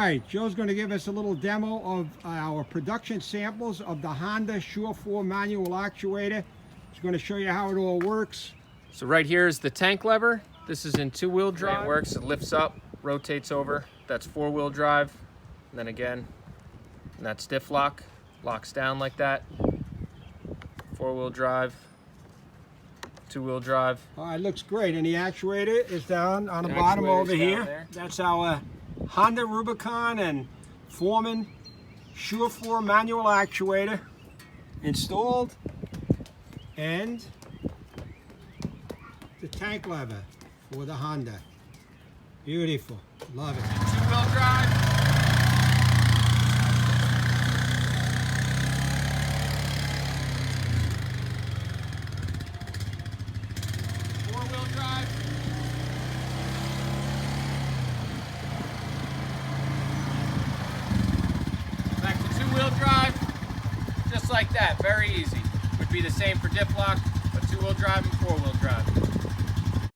right, Joe's going to give us a little demo of our production samples of the Honda Sure4 manual actuator. He's going to show you how it all works. So right here is the tank lever. This is in two-wheel drive. It works, it lifts up, rotates over. That's four-wheel drive. And then again, and that's diff lock, locks down like that. Four-wheel drive, two-wheel drive. All right, looks great. And the actuator is down on the bottom over here. There. That's our Honda Rubicon and Forman Sure4 manual actuator installed, and the tank lever for the Honda. Beautiful, love it. Two-wheel drive. Four-wheel drive. Back to two-wheel drive. Just like that, very easy. Would be the same for diff lock, but two-wheel drive